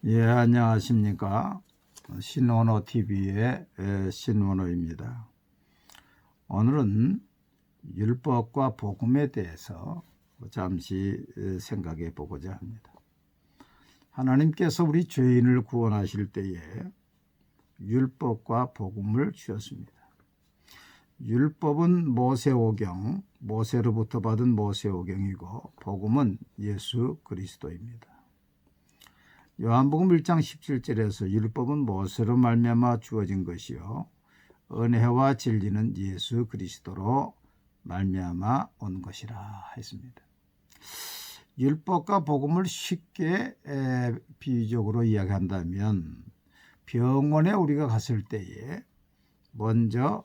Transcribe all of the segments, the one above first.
예, 안녕하십니까. 신원호 TV의 신원호입니다. 오늘은 율법과 복음에 대해서 잠시 생각해 보고자 합니다. 하나님께서 우리 죄인을 구원하실 때에 율법과 복음을 주셨습니다. 율법은 모세오경, 모세로부터 받은 모세오경이고 복음은 예수 그리스도입니다. 요한복음 1장 17절에서 율법은 모세로 말미암아 주어진 것이요 은혜와 진리는 예수 그리스도로 말미암아 온 것이라 했습니다. 율법과 복음을 쉽게 비유적으로 이야기한다면 병원에 우리가 갔을 때에 먼저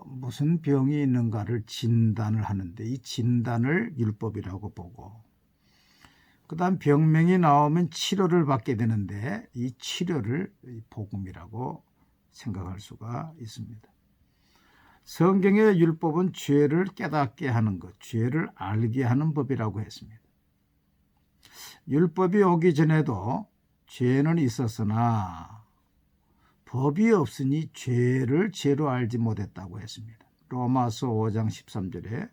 무슨 병이 있는가를 진단을 하는데 이 진단을 율법이라고 보고 그 다음 병명이 나오면 치료를 받게 되는데 이 치료를 복음이라고 생각할 수가 있습니다. 성경의 율법은 죄를 깨닫게 하는 것, 죄를 알게 하는 법이라고 했습니다. 율법이 오기 전에도 죄는 있었으나 법이 없으니 죄를 죄로 알지 못했다고 했습니다. 로마서 5장 13절에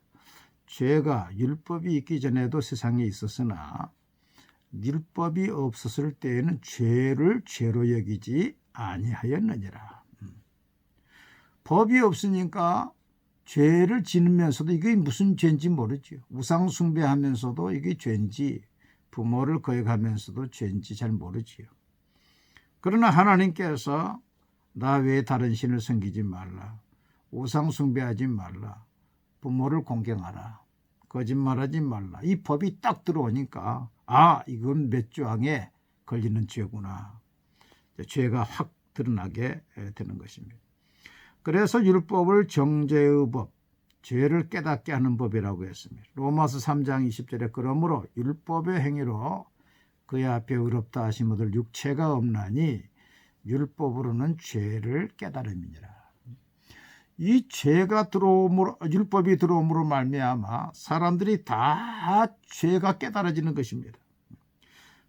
죄가 율법이 있기 전에도 세상에 있었으나 율법이 없었을 때에는 죄를 죄로 여기지 아니하였느니라. 법이 없으니까 죄를 지으면서도 이게 무슨 죄인지 모르죠. 우상 숭배하면서도 이게 죄인지 부모를 거역하면서도 죄인지 잘 모르지요. 그러나 하나님께서 나 외에 다른 신을 섬기지 말라. 우상 숭배하지 말라. 부모를 공경하라. 거짓말하지 말라. 이 법이 딱 들어오니까 이건 몇 조항에 걸리는 죄구나. 죄가 확 드러나게 되는 것입니다. 그래서 율법을 정죄의 법, 죄를 깨닫게 하는 법이라고 했습니다. 로마서 3장 20절에 그러므로 율법의 행위로 그의 앞에 의롭다 하심을 육체가 없나니 율법으로는 죄를 깨달음이니라. 이 죄가 들어옴으로 율법이 들어옴으로 말미암아 사람들이 다 죄가 깨달아지는 것입니다.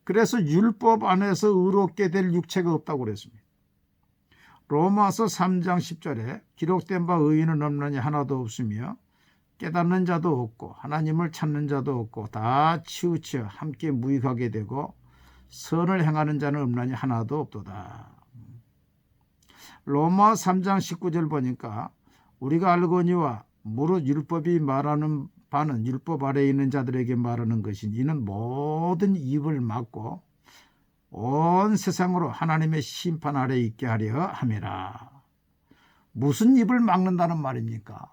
그래서 율법 안에서 의롭게 될 육체가 없다고 그랬습니다. 로마서 3장 10절에 기록된 바 의인은 없나니 하나도 없으며 깨닫는 자도 없고 하나님을 찾는 자도 없고 다 치우쳐 함께 무익하게 되고 선을 행하는 자는 없나니 하나도 없도다. 로마 3장 19절 보니까 우리가 알거니와 무릇 율법이 말하는 바는 율법 아래에 있는 자들에게 말하는 것이니 이는 모든 입을 막고 온 세상으로 하나님의 심판 아래에 있게 하려 함이라. 무슨 입을 막는다는 말입니까?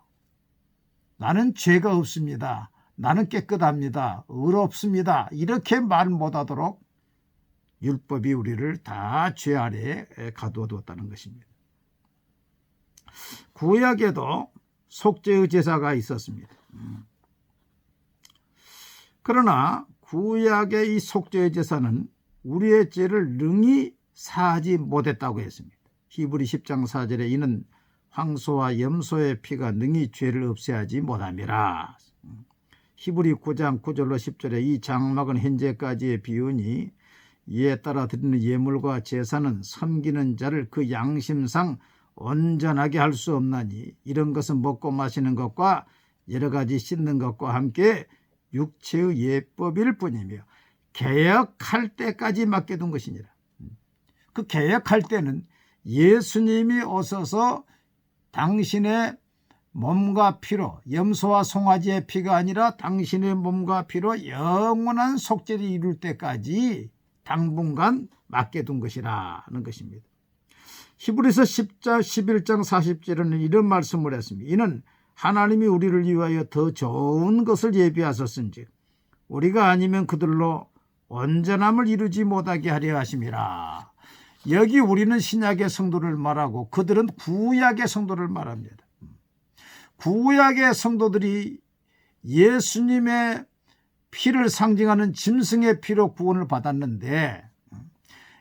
나는 죄가 없습니다. 나는 깨끗합니다. 의롭습니다. 이렇게 말 못하도록 율법이 우리를 다 죄 아래에 가두어두었다는 것입니다. 구약에도 속죄의 제사가 있었습니다. 그러나 구약의 이 속죄의 제사는 우리의 죄를 능히 사하지 못했다고 했습니다. 히브리 10장 4절에 이는 황소와 염소의 피가 능히 죄를 없애하지 못함이라. 히브리 9장 9절로 10절에 이 장막은 현재까지의 비유니 이에 따라 드리는 예물과 제사는 섬기는 자를 그 양심상 온전하게 할 수 없나니 이런 것은 먹고 마시는 것과 여러 가지 씻는 것과 함께 육체의 예법일 뿐이며 개혁할 때까지 맡겨둔 것이니라. 그 개혁할 때는 예수님이 오셔서 당신의 몸과 피로 염소와 송아지의 피가 아니라 당신의 몸과 피로 영원한 속죄를 이룰 때까지 당분간 맡겨둔 것이라는 것입니다. 히브리서 10장 11장 40절에는 이런 말씀을 했습니다. 이는 하나님이 우리를 위하여 더 좋은 것을 예비하셨은즉 우리가 아니면 그들로 온전함을 이루지 못하게 하려 하심이라. 여기 우리는 신약의 성도를 말하고 그들은 구약의 성도를 말합니다. 구약의 성도들이 예수님의 피를 상징하는 짐승의 피로 구원을 받았는데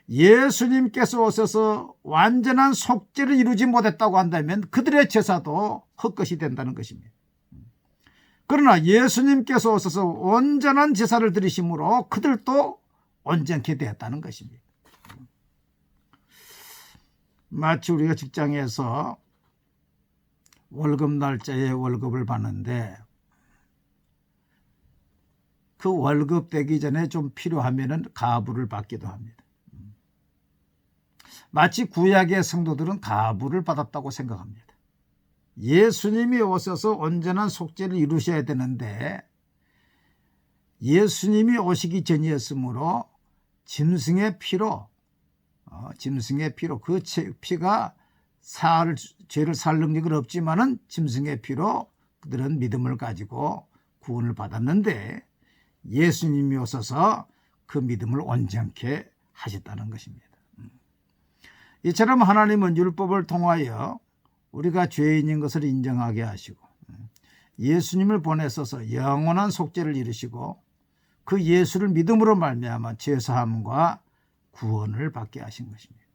예수님께서 오셔서 완전한 속죄를 이루지 못했다고 한다면 그들의 제사도 헛것이 된다는 것입니다. 그러나 예수님께서 오셔서 온전한 제사를 드리심으로 그들도 온전케 되었다는 것입니다. 마치 우리가 직장에서 월급 날짜에 월급을 받는데 그 월급 되기 전에 좀 필요하면은 가부를 받기도 합니다. 마치 구약의 성도들은 가부를 받았다고 생각합니다. 예수님이 오셔서 온전한 속죄를 이루셔야 되는데 예수님이 오시기 전이었으므로 짐승의 피로 그 피가 죄를 살 능력은 없지만은 짐승의 피로 그들은 믿음을 가지고 구원을 받았는데 예수님이 오셔서 그 믿음을 온전케 하셨다는 것입니다. 이처럼 하나님은 율법을 통하여 우리가 죄인인 것을 인정하게 하시고 예수님을 보내셔서 영원한 속죄를 이루시고 그 예수를 믿음으로 말미암아 죄사함과 구원을 받게 하신 것입니다.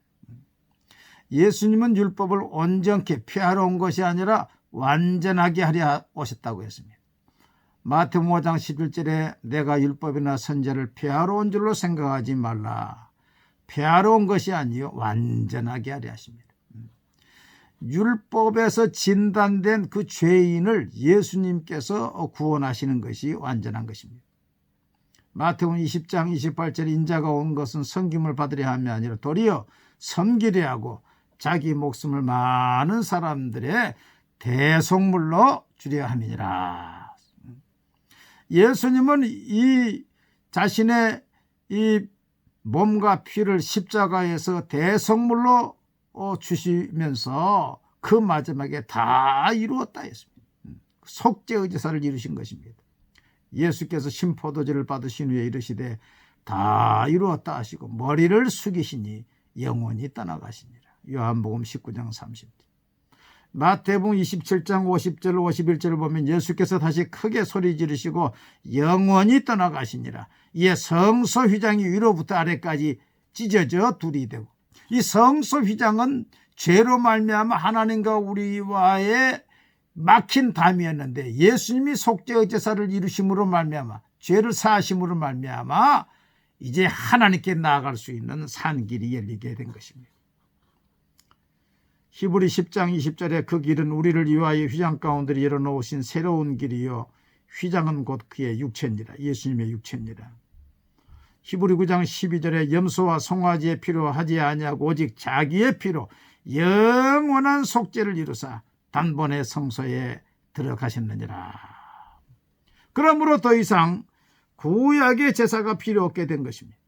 예수님은 율법을 온전케 폐하러 온 것이 아니라 완전하게 하려 오셨다고 했습니다. 마태복음 5장 11절에 내가 율법이나 선지자를 폐하러 온 줄로 생각하지 말라. 폐하러 온 것이 아니요 완전하게 하려 하십니다. 율법에서 진단된 그 죄인을 예수님께서 구원하시는 것이 완전한 것입니다. 마태복음 20장 28절에 인자가 온 것은 섬김을 받으려 함이 아니라 도리어 섬기려 하고 자기 목숨을 많은 사람들의 대속물로 주려 함이니라. 예수님은 이 자신의 이 몸과 피를 십자가에서 대속물로 주시면서 그 마지막에 다 이루었다 했습니다. 속죄의 제사를 이루신 것입니다. 예수께서 신포도주를 받으신 후에 이르시되 다 이루었다 하시고 머리를 숙이시니 영원히 떠나가시니라. 요한복음 19장 30절. 마태복음 27장 50절 51절을 보면 예수께서 다시 크게 소리 지르시고 영원히 떠나가시니라. 이에 성소 휘장이 위로부터 아래까지 찢어져 둘이 되고, 이 성소 휘장은 죄로 말미암아 하나님과 우리와의 막힌 담이었는데 예수님이 속죄의 제사를 이루심으로 말미암아 죄를 사하심으로 말미암아 이제 하나님께 나아갈 수 있는 산길이 열리게 된 것입니다. 히브리 10장 20절에 그 길은 우리를 위하여 휘장 가운데 열어놓으신 새로운 길이요 휘장은 곧 그의 육체니라. 예수님의 육체니라. 히브리 9장 12절에 염소와 송아지의 피로 하지 아니하고 오직 자기의 피로 영원한 속죄를 이루사 단번에 성소에 들어가셨느니라. 그러므로 더 이상 구약의 제사가 필요 없게 된 것입니다.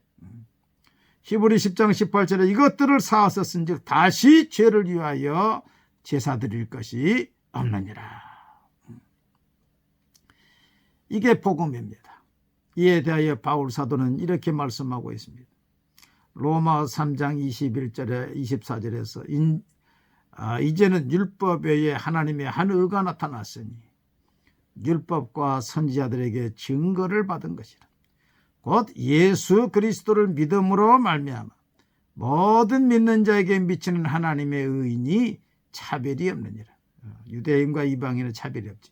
히브리 10장 18절에 이것들을 사하셨은즉 다시 죄를 위하여 제사 드릴 것이 없느니라. 이게 복음입니다. 이에 대하여 바울 사도는 이렇게 말씀하고 있습니다. 로마 3장 21절에 24절에서 이제는 율법 외에 하나님의 한 의가 나타났으니 율법과 선지자들에게 증거를 받은 것이라. 곧 예수 그리스도를 믿음으로 말미암아 모든 믿는 자에게 미치는 하나님의 의인이 차별이 없느니라. 유대인과 이방인은 차별이 없지.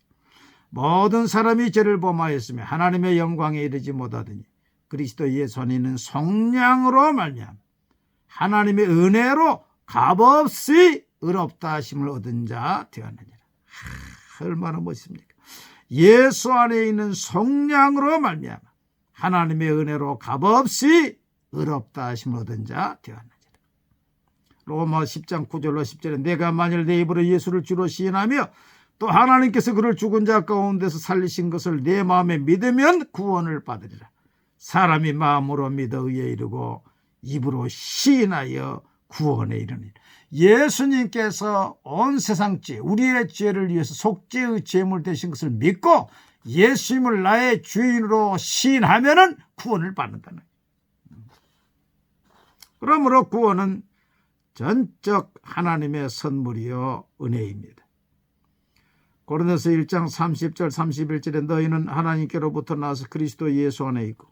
모든 사람이 죄를 범하였으며 하나님의 영광에 이르지 못하더니 그리스도 예수 안에 있는 성량으로 말미암아 하나님의 은혜로 값없이 의롭다 하심을 얻은 자 되었느니라. 얼마나 멋있습니까? 예수 안에 있는 성량으로 말미암아 하나님의 은혜로 값없이 의롭다 하심을 얻은 자 되었느니라. 로마 10장 9절로 10절에 내가 만일 내 입으로 예수를 주로 시인하며 또 하나님께서 그를 죽은 자 가운데서 살리신 것을 내 마음에 믿으면 구원을 받으리라. 사람이 마음으로 믿어 의에 이르고 입으로 시인하여 구원에 이르니라. 예수님께서 온 세상 죄, 우리의 죄를 위해서 속죄의 제물 되신 것을 믿고 예수님을 나의 주인으로 시인하면은 구원을 받는다는 거예요. 그러므로 구원은 전적 하나님의 선물이요 은혜입니다. 고린도서 1장 30절 31절에 너희는 하나님께로부터 나와서 그리스도 예수 안에 있고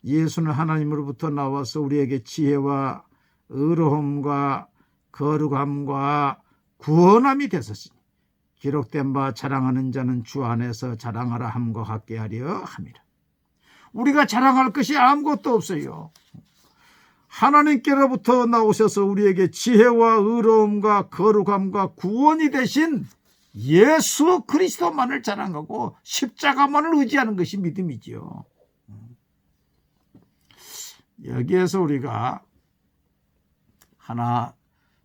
예수는 하나님으로부터 나와서 우리에게 지혜와 의로움과 거룩함과 구원함이 되셨으니 기록된 바 자랑하는 자는 주 안에서 자랑하라 함과 같게 하려 함이라. 우리가 자랑할 것이 아무것도 없어요. 하나님께로부터 나오셔서 우리에게 지혜와 의로움과 거룩함과 구원이 되신 예수 그리스도만을 자랑하고 십자가만을 의지하는 것이 믿음이지요. 여기에서 우리가 하나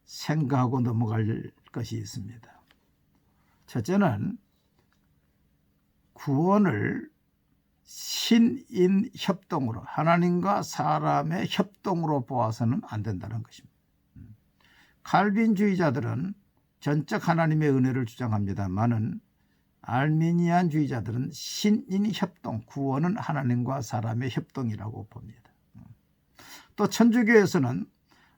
생각하고 넘어갈 것이 있습니다. 첫째는 구원을 신인 협동으로, 하나님과 사람의 협동으로 보아서는 안 된다는 것입니다. 칼빈주의자들은 전적 하나님의 은혜를 주장합니다만은 알미니안주의자들은 신인 협동, 구원은 하나님과 사람의 협동이라고 봅니다. 또 천주교에서는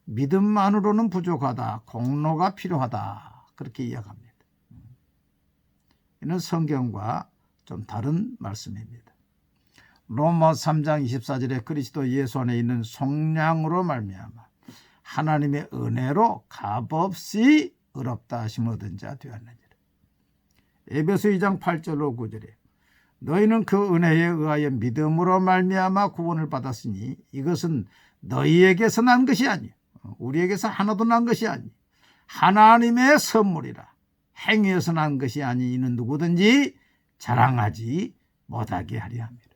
믿음만으로는 부족하다, 공로가 필요하다, 그렇게 이야기합니다. 이는 성경과 좀 다른 말씀입니다. 로마 3장 24절에 그리스도 예수 안에 있는 속량으로 말미암아 하나님의 은혜로 값없이 의롭다 하심을 얻은 자 되었느니라. 에베소 2장 8절로 9절에 너희는 그 은혜에 의하여 믿음으로 말미암아 구원을 받았으니 이것은 너희에게서 난 것이 아니요 우리에게서 하나도 난 것이 아니 하나님의 선물이라. 행위에서 난 것이 아니 이는 누구든지 자랑하지 못하게 하려 합니다.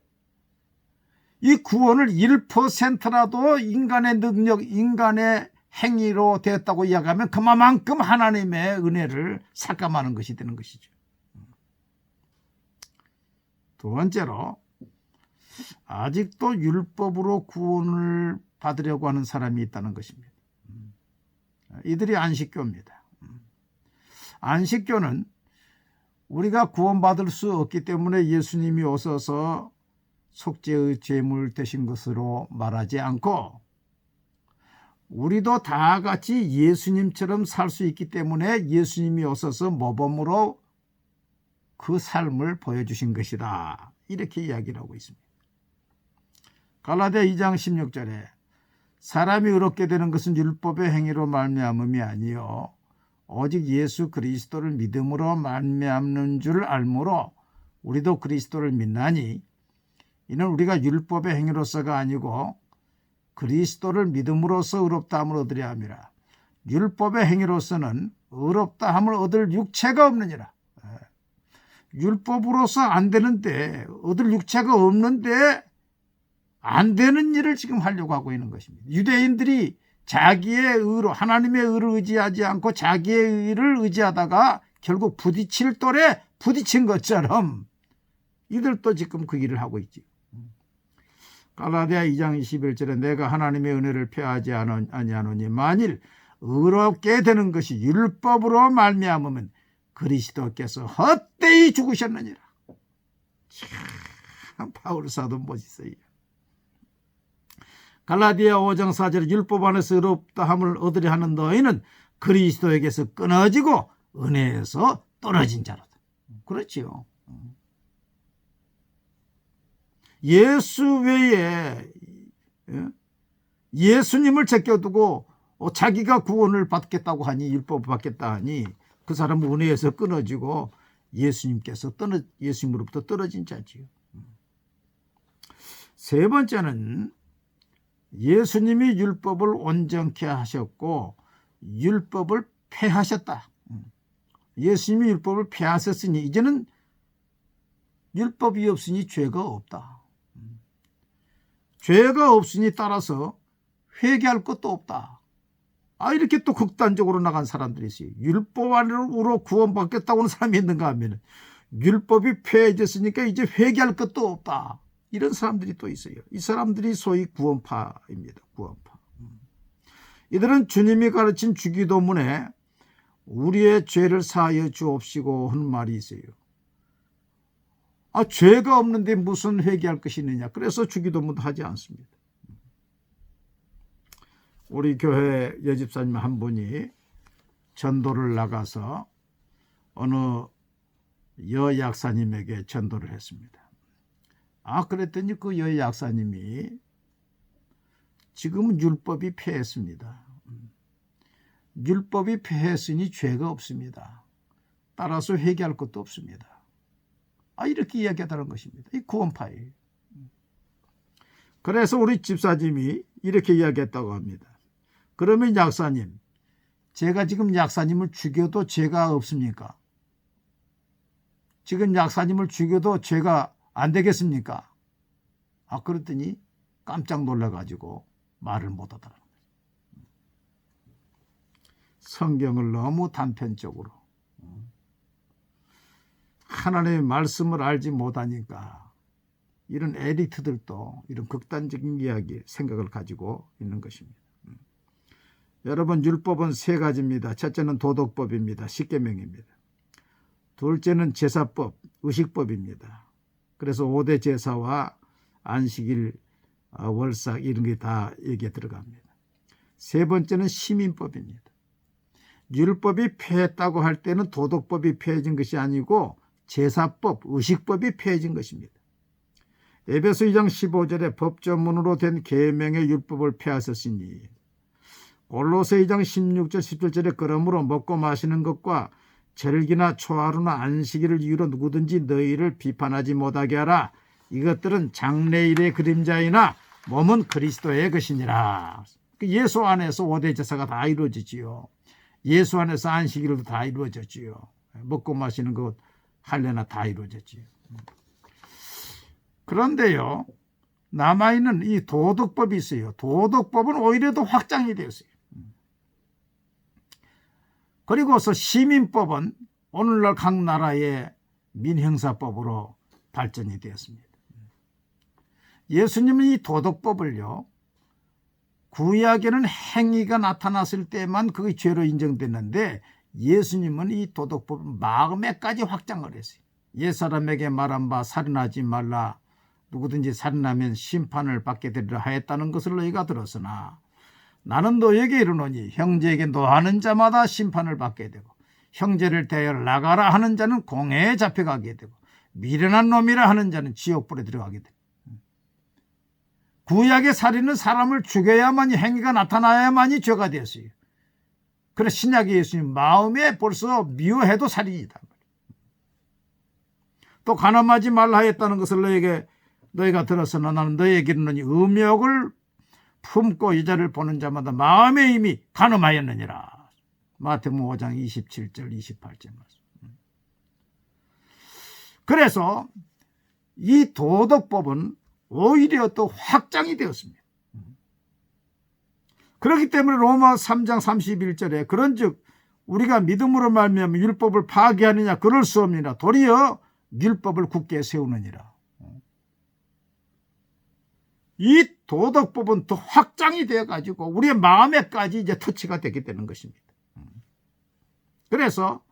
이 구원을 1%라도 인간의 능력, 인간의 행위로 되었다고 이야기하면 그만큼 하나님의 은혜를 삭감하는 것이 되는 것이죠. 두 번째로 아직도 율법으로 구원을 받으려고 하는 사람이 있다는 것입니다. 이들이 안식교입니다. 안식교는 우리가 구원받을 수 없기 때문에 예수님이 오셔서 속죄의 제물 되신 것으로 말하지 않고 우리도 다 같이 예수님처럼 살 수 있기 때문에 예수님이 오셔서 모범으로 그 삶을 보여주신 것이다. 이렇게 이야기를 하고 있습니다. 갈라디아 2장 16절에 사람이 의롭게 되는 것은 율법의 행위로 말미암음이 아니요 오직 예수 그리스도를 믿음으로 말미암는 줄 알므로 우리도 그리스도를 믿나니 이는 우리가 율법의 행위로서가 아니고 그리스도를 믿음으로써 의롭다함을 얻으려 함이라. 율법의 행위로서는 의롭다함을 얻을 육체가 없느니라. 율법으로서 안 되는데, 얻을 육체가 없는데 안 되는 일을 지금 하려고 하고 있는 것입니다. 유대인들이 자기의 의로, 하나님의 의를 의지하지 않고 자기의 의를 의지하다가 결국 부딪힐 돌에 부딪힌 것처럼 이들도 지금 그 일을 하고 있지. 갈라디아 2장 21절에 내가 하나님의 은혜를 폐하지 아니하노니 만일 의롭게 되는 것이 율법으로 말미암으면 그리스도께서 헛되이 죽으셨느니라. 참 바울 사도 멋있어요. 갈라디아 5장 4절에 율법 안에서 의롭다함을 얻으려 하는 너희는 그리스도에게서 끊어지고 은혜에서 떨어진 자로다. 그렇지요. 예수 외에 예수님을 제껴두고 자기가 구원을 받겠다고 하니 율법을 받겠다 하니 그 사람은 은혜에서 끊어지고 예수님으로부터 떨어진 자지요. 세 번째는 예수님이 율법을 온전케 하셨고 율법을 폐하셨다. 예수님이 율법을 폐하셨으니 이제는 율법이 없으니 죄가 없다. 죄가 없으니 따라서 회개할 것도 없다. 이렇게 또 극단적으로 나간 사람들이 있어요. 율법 안으로 구원받겠다고 하는 사람이 있는가 하면 율법이 폐해졌으니까 이제 회개할 것도 없다. 이런 사람들이 또 있어요. 이 사람들이 소위 구원파입니다. 구원파. 이들은 주님이 가르친 주기도문에 우리의 죄를 사하여 주옵시고 하는 말이 있어요. 죄가 없는데 무슨 회개할 것이 있느냐. 그래서 주기도문도 하지 않습니다. 우리 교회 여집사님 한 분이 전도를 나가서 어느 여약사님에게 전도를 했습니다. 그랬더니 그 여약사님이 지금은 율법이 폐했습니다. 율법이 폐했으니 죄가 없습니다. 따라서 회개할 것도 없습니다. 이렇게 이야기하다는 것입니다. 이 구원파예요. 그래서 우리 집사님이 이렇게 이야기했다고 합니다. 그러면 약사님, 제가 지금 약사님을 죽여도 죄가 없습니까? 지금 약사님을 죽여도 죄가 안 되겠습니까? 그랬더니 깜짝 놀라가지고 말을 못하더라고요. 성경을 너무 단편적으로 하나님의 말씀을 알지 못하니까 이런 엘리트들도 이런 극단적인 이야기, 생각을 가지고 있는 것입니다. 여러분, 율법은 세 가지입니다. 첫째는 도덕법입니다. 십계명입니다. 둘째는 제사법, 의식법입니다. 그래서 5대 제사와 안식일, 월삭 이런 게 다 여기에 들어갑니다. 세 번째는 시민법입니다. 율법이 폐했다고 할 때는 도덕법이 폐해진 것이 아니고 제사법, 의식법이 폐해진 것입니다. 에베소 2장 15절에 법조문으로 된 계명의 율법을 폐하셨으니, 골로새 2장 16절 17절에 그러므로 먹고 마시는 것과 절기나 초하루나 안식일을 이유로 누구든지 너희를 비판하지 못하게 하라. 이것들은 장래일의 그림자이나 몸은 그리스도의 것이니라. 예수 안에서 5대 제사가 다 이루어지지요. 예수 안에서 안식일도 다 이루어졌지요. 먹고 마시는 것 할례나 다 이루어졌지요. 그런데요, 남아있는 이 도덕법이 있어요. 도덕법은 오히려 더 확장이 되었어요. 그리고서 시민법은 오늘날 각 나라의 민형사법으로 발전이 되었습니다. 예수님은 이 도덕법을요, 구약에는 행위가 나타났을 때만 그게 죄로 인정됐는데, 예수님은 이 도덕법을 마음에까지 확장을 했어요. 옛사람에게 말한 바 살인하지 말라, 누구든지 살인하면 심판을 받게 되리라 하였다는 것을 너희가 들었으나 나는 너에게 이르노니 형제에게 노하는 자마다 심판을 받게 되고 형제를 대하여 나가라 하는 자는 공회에 잡혀가게 되고 미련한 놈이라 하는 자는 지옥불에 들어가게 되고. 구약의 살인은 사람을 죽여야만이, 행위가 나타나야만이 죄가 되었어요. 그래서 신약의 예수님 마음에 벌써 미워해도 살인이다. 또 간음하지 말라 하였다는 것을 너희가 들었으나 나는 너희에게 이르노니 음욕을 품고 여자를 보는 자마다 마음에 이미 간음하였느니라. 마태복음 5장 27절 28절 말씀. 그래서 이 도덕법은 오히려 또 확장이 되었습니다. 그렇기 때문에 로마 3장 31절에 그런즉 우리가 믿음으로 말미암아 율법을 파괴하느냐, 그럴 수 없느니라. 도리어 율법을 굳게 세우느니라. 이 도덕법은 더 확장이 되어가지고 우리의 마음에까지 이제 터치가 되게 되는 것입니다. 그래서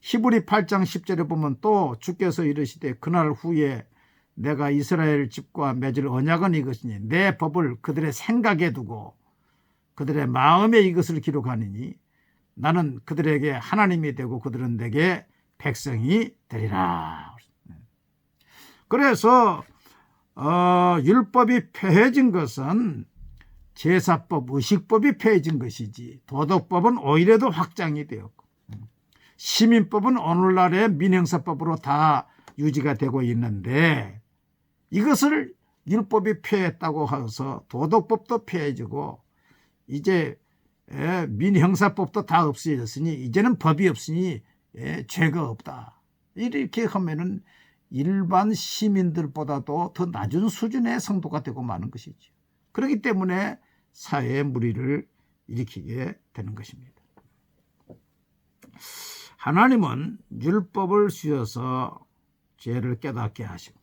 히브리 8장 10절에 보면 또 주께서 이르시되 그날 후에 내가 이스라엘 집과 맺을 언약은 이것이니 내 법을 그들의 생각에 두고 그들의 마음에 이것을 기록하느니 나는 그들에게 하나님이 되고 그들은 내게 백성이 되리라. 그래서 율법이 폐해진 것은 제사법, 의식법이 폐해진 것이지 도덕법은 오히려 더 확장이 되었고 시민법은 오늘날의 민형사법으로 다 유지가 되고 있는데, 이것을 율법이 폐했다고 해서 도덕법도 폐해지고 이제 민형사법도 다 없어졌으니 이제는 법이 없으니 죄가 없다. 이렇게 하면은 일반 시민들보다도 더 낮은 수준의 성도가 되고 마는 것이죠. 그렇기 때문에 사회의 무리를 일으키게 되는 것입니다. 하나님은 율법을 주셔서 죄를 깨닫게 하시고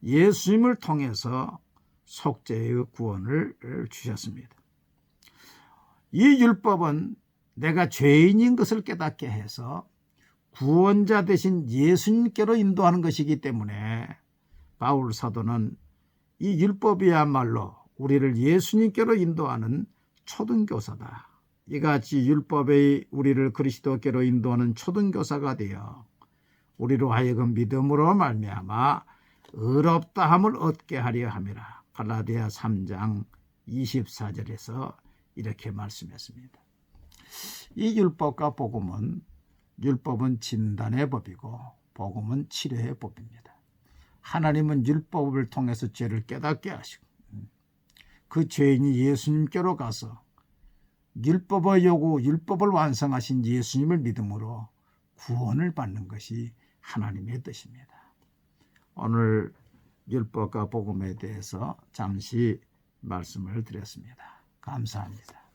예수님을 통해서 속죄의 구원을 주셨습니다. 이 율법은 내가 죄인인 것을 깨닫게 해서 구원자 되신 예수님께로 인도하는 것이기 때문에 바울 사도는 이 율법이야말로 우리를 예수님께로 인도하는 초등교사다. 이같이 율법의 우리를 그리스도께로 인도하는 초등교사가 되어 우리로 하여금 믿음으로 말미암아 의롭다함을 얻게 하려 함이라. 갈라디아 3장 24절에서 이렇게 말씀했습니다. 이 율법과 복음은, 율법은 진단의 법이고 복음은 치료의 법입니다. 하나님은 율법을 통해서 죄를 깨닫게 하시고 그 죄인이 예수님께로 가서 율법의 요구, 율법을 완성하신 예수님을 믿음으로 구원을 받는 것이 하나님의 뜻입니다. 오늘 율법과 복음에 대해서 잠시 말씀을 드렸습니다. 감사합니다.